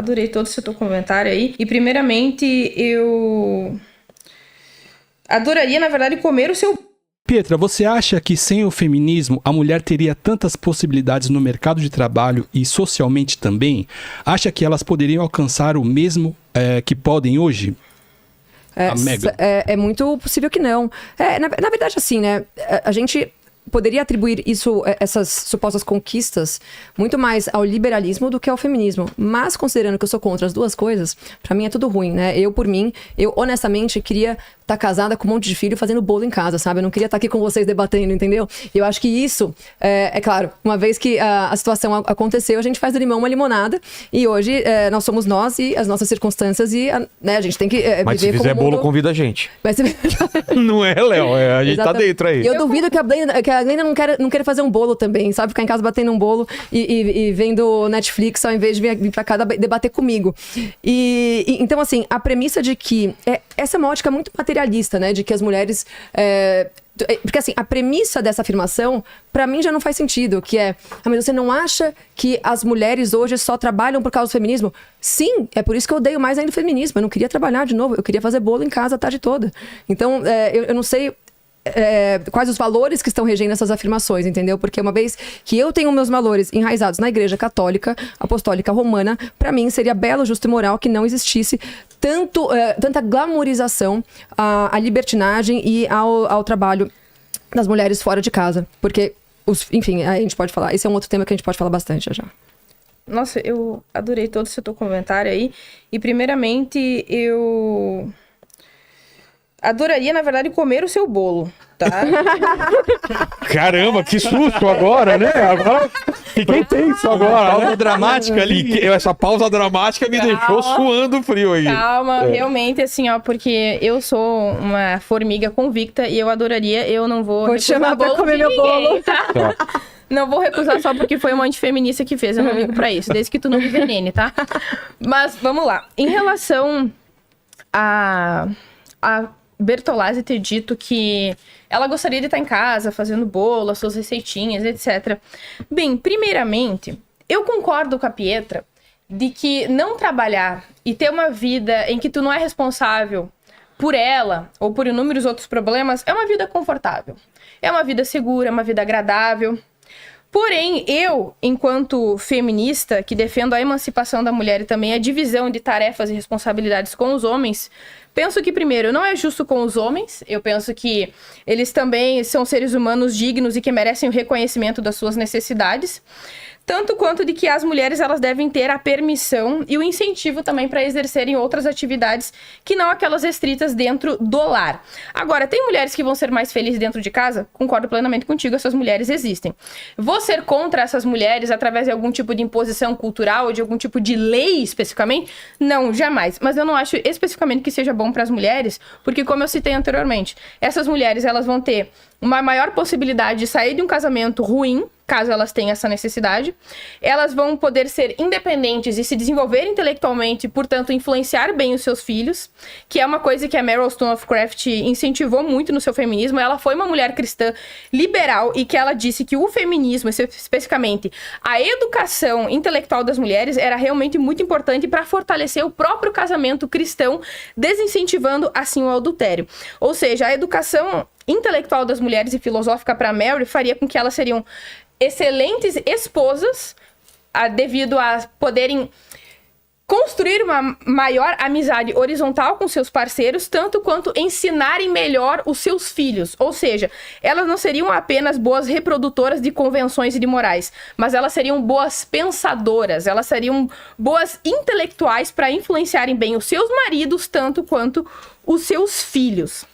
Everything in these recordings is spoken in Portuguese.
Adorei todo o seu comentário aí. E primeiramente, eu adoraria, na verdade, comer o seu... Pietra, você acha que sem o feminismo a mulher teria tantas possibilidades no mercado de trabalho e socialmente também? Acha que elas poderiam alcançar o mesmo que podem hoje? É muito possível que não. Na verdade, assim, né? A gente poderia atribuir essas supostas conquistas muito mais ao liberalismo do que ao feminismo. Mas, considerando que eu sou contra as duas coisas, pra mim é tudo ruim, né? Por mim, eu honestamente queria estar casada com um monte de filho fazendo bolo em casa, sabe? Eu não queria estar aqui com vocês debatendo, entendeu? E eu acho que isso, é claro, uma vez que a situação aconteceu, a gente faz do limão uma limonada. E hoje nós somos nós e as nossas circunstâncias e né, a gente tem que Mas viver se fizer como bolo, convida a gente. Vai ser... Não é, Léo? A gente tá dentro aí. E eu duvido que a Glenda não quer fazer um bolo também, sabe? Ficar em casa batendo um bolo e vendo Netflix ao invés de vir pra cá debater comigo. Então, assim, a premissa de que... essa é uma ótica muito materialista, né? De que as mulheres... Porque, assim, a premissa dessa afirmação, pra mim, já não faz sentido. Que mas você não acha que as mulheres hoje só trabalham por causa do feminismo? Sim, é por isso que eu odeio mais ainda o feminismo. Eu não queria trabalhar de novo, eu queria fazer bolo em casa a tarde toda. Então, eu não sei... quais os valores que estão regendo essas afirmações, entendeu? Porque uma vez que eu tenho meus valores enraizados na Igreja Católica Apostólica Romana, pra mim seria belo, justo e moral que não existisse tanta glamorização à libertinagem e ao trabalho das mulheres fora de casa. Porque, enfim, a gente pode falar. Esse é um outro tema que a gente pode falar bastante já. Nossa, eu adorei todo o seu comentário aí. E primeiramente, eu adoraria, na verdade, comer o seu bolo, tá? Caramba, que susto agora, né? Agora fiquei tenso agora. Pausa dramática ali. Essa pausa dramática me deixou suando frio aí. Calma, realmente, assim, ó, porque eu sou uma formiga convicta e eu adoraria, eu não vou te chamar pra comer meu bolo. Tá? Não vou recusar só porque foi uma antifeminista que fez, eu não ligo pra isso, desde que tu não me venene, tá? Mas, vamos lá. Em relação a Bertolazzi ter dito que ela gostaria de estar em casa fazendo bolo, as suas receitinhas, etc. Bem, primeiramente, eu concordo com a Pietra de que não trabalhar e ter uma vida em que tu não é responsável por ela ou por inúmeros outros problemas é uma vida confortável. É uma vida segura, é uma vida agradável. Porém, eu, enquanto feminista, que defendo a emancipação da mulher e também a divisão de tarefas e responsabilidades com os homens, penso que, primeiro, não é justo com os homens. Eu penso que eles também são seres humanos dignos e que merecem o reconhecimento das suas necessidades. Tanto quanto de que as mulheres elas devem ter a permissão e o incentivo também para exercerem outras atividades que não aquelas restritas dentro do lar. Agora, tem mulheres que vão ser mais felizes dentro de casa? Concordo plenamente contigo, essas mulheres existem. Vou ser contra essas mulheres através de algum tipo de imposição cultural ou de algum tipo de lei especificamente? Não, jamais. Mas eu não acho especificamente que seja bom para as mulheres, porque como eu citei anteriormente, essas mulheres elas vão ter uma maior possibilidade de sair de um casamento ruim, caso elas tenham essa necessidade. Elas vão poder ser independentes e se desenvolver intelectualmente, portanto, influenciar bem os seus filhos, que é uma coisa que a Meryl Wollstonecraft incentivou muito no seu feminismo. Ela foi uma mulher cristã liberal e que ela disse que o feminismo, especificamente a educação intelectual das mulheres, era realmente muito importante para fortalecer o próprio casamento cristão, desincentivando assim o adultério. Ou seja, a educação intelectual das mulheres e filosófica para Mary faria com que elas seriam excelentes esposas, devido a poderem construir uma maior amizade horizontal com seus parceiros, tanto quanto ensinarem melhor os seus filhos. Ou seja, elas não seriam apenas boas reprodutoras de convenções e de morais, mas elas seriam boas pensadoras, elas seriam boas intelectuais para influenciarem bem os seus maridos, tanto quanto os seus filhos.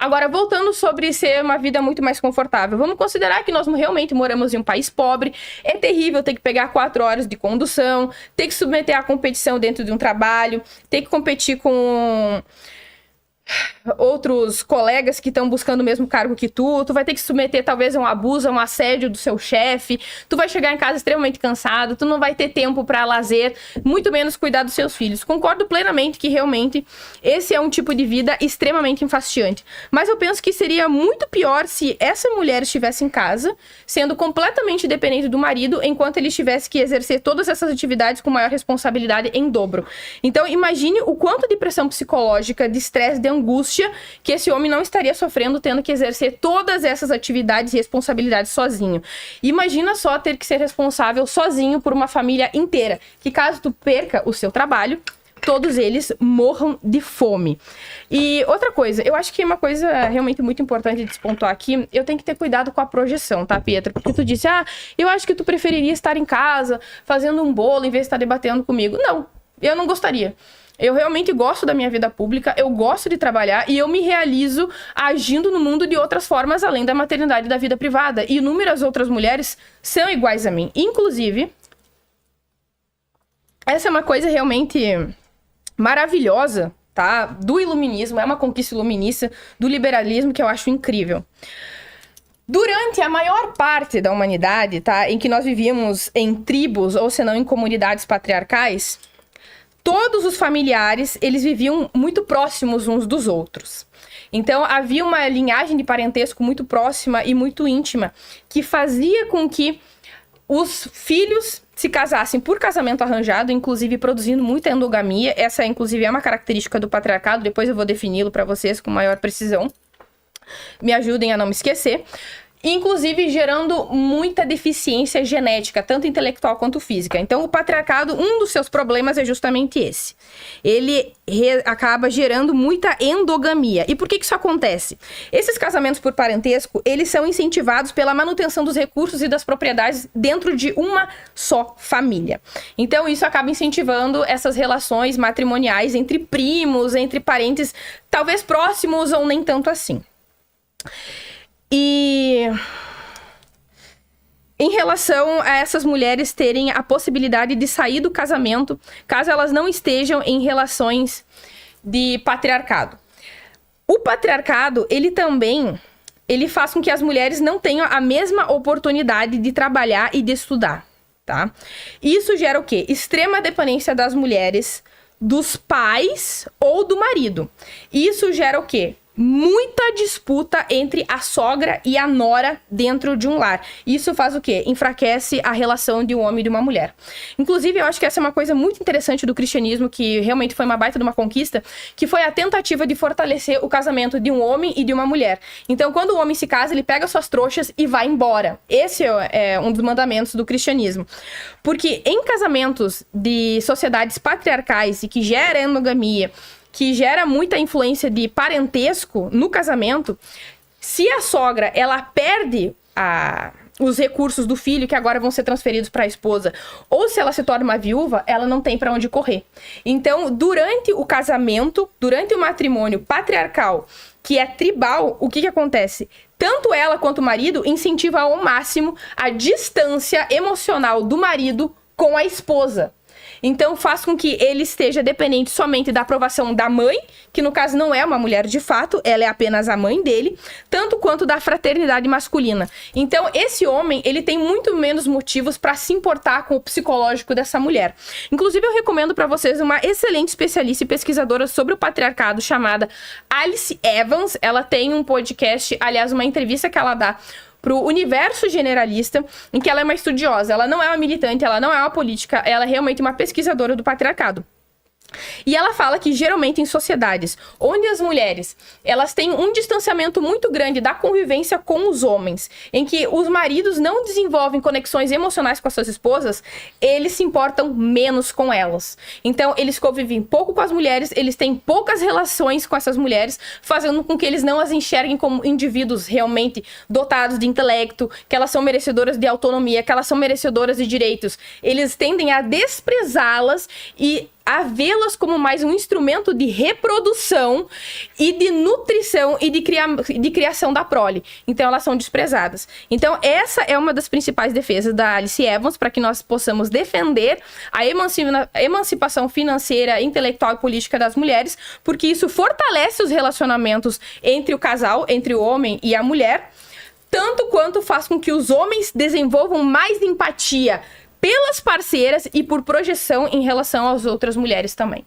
Agora, voltando sobre ser uma vida muito mais confortável, vamos considerar que nós realmente moramos em um país pobre, é terrível ter que pegar 4 horas de condução, ter que submeter a competição dentro de um trabalho, ter que competir com outros colegas que estão buscando o mesmo cargo que tu vai ter que se submeter talvez a um abuso, a um assédio do seu chefe, tu vai chegar em casa extremamente cansado, tu não vai ter tempo para lazer, muito menos cuidar dos seus filhos. Concordo plenamente que realmente esse é um tipo de vida extremamente enfastiante, mas eu penso que seria muito pior se essa mulher estivesse em casa, sendo completamente dependente do marido, enquanto ele tivesse que exercer todas essas atividades com maior responsabilidade em dobro. Então imagine o quanto de pressão psicológica, de estresse, de angústia que esse homem não estaria sofrendo tendo que exercer todas essas atividades e responsabilidades sozinho. Imagina só ter que ser responsável sozinho por uma família inteira, que caso tu perca o seu trabalho, todos eles morram de fome. E outra coisa, eu acho que uma coisa realmente muito importante de despontuar aqui, eu tenho que ter cuidado com a projeção, tá, Pietra? Porque tu disse, eu acho que tu preferiria estar em casa fazendo um bolo em vez de estar debatendo comigo. Não, eu não gostaria. Eu realmente gosto da minha vida pública, eu gosto de trabalhar e eu me realizo agindo no mundo de outras formas, além da maternidade e da vida privada. E inúmeras outras mulheres são iguais a mim. Inclusive, essa é uma coisa realmente maravilhosa, tá? Do iluminismo, é uma conquista iluminista, do liberalismo que eu acho incrível. Durante a maior parte da humanidade, tá? Em que nós vivíamos em tribos, ou se não em comunidades patriarcais, todos os familiares, eles viviam muito próximos uns dos outros. Então, havia uma linhagem de parentesco muito próxima e muito íntima, que fazia com que os filhos se casassem por casamento arranjado, inclusive produzindo muita endogamia. Essa, inclusive, é uma característica do patriarcado. Depois eu vou defini-lo para vocês com maior precisão. Me ajudem a não me esquecer. Inclusive gerando muita deficiência genética, tanto intelectual quanto física. Então, o patriarcado, um dos seus problemas é justamente esse. Ele acaba gerando muita endogamia. E por que isso acontece? Esses casamentos por parentesco, eles são incentivados pela manutenção dos recursos e das propriedades dentro de uma só família. Então, isso acaba incentivando essas relações matrimoniais entre primos, entre parentes, talvez próximos ou nem tanto assim. E em relação a essas mulheres terem a possibilidade de sair do casamento, caso elas não estejam em relações de patriarcado. O patriarcado, ele faz com que as mulheres não tenham a mesma oportunidade de trabalhar e de estudar, tá? Isso gera o quê? Extrema dependência das mulheres, dos pais ou do marido. Isso gera o quê? Muita disputa entre a sogra e a nora dentro de um lar. Isso faz o quê? Enfraquece a relação de um homem e de uma mulher. Inclusive, eu acho que essa é uma coisa muito interessante do cristianismo, que realmente foi uma baita de uma conquista, que foi a tentativa de fortalecer o casamento de um homem e de uma mulher. Então, quando o homem se casa, ele pega suas trouxas e vai embora. Esse é um dos mandamentos do cristianismo. Porque em casamentos de sociedades patriarcais e que gera endogamia, que gera muita influência de parentesco no casamento, se a sogra, ela perde os recursos do filho, que agora vão ser transferidos para a esposa, ou se ela se torna uma viúva, ela não tem para onde correr. Então, durante o casamento, durante o matrimônio patriarcal, que é tribal, o que acontece? Tanto ela quanto o marido incentivam ao máximo a distância emocional do marido com a esposa. Então, faz com que ele esteja dependente somente da aprovação da mãe, que no caso não é uma mulher de fato, ela é apenas a mãe dele, tanto quanto da fraternidade masculina. Então, esse homem, ele tem muito menos motivos para se importar com o psicológico dessa mulher. Inclusive, eu recomendo para vocês uma excelente especialista e pesquisadora sobre o patriarcado, chamada Alice Evans. Ela tem um podcast, aliás, uma entrevista que ela dá pro Universo Generalista, em que ela é uma estudiosa. Ela não é uma militante, ela não é uma política, ela é realmente uma pesquisadora do patriarcado. E ela fala que geralmente em sociedades onde as mulheres, elas têm um distanciamento muito grande da convivência com os homens, em que os maridos não desenvolvem conexões emocionais com as suas esposas, eles se importam menos com elas. Então, eles convivem pouco com as mulheres, eles têm poucas relações com essas mulheres, fazendo com que eles não as enxerguem como indivíduos realmente dotados de intelecto, que elas são merecedoras de autonomia, que elas são merecedoras de direitos. Eles tendem a desprezá-las e a vê-las como como mais um instrumento de reprodução e de nutrição e de criação da prole. Então, elas são desprezadas. Então, essa é uma das principais defesas da Alice Evans, para que nós possamos defender a emancipação financeira, intelectual e política das mulheres, porque isso fortalece os relacionamentos entre o casal, entre o homem e a mulher, tanto quanto faz com que os homens desenvolvam mais empatia pelas parceiras e por projeção em relação às outras mulheres também.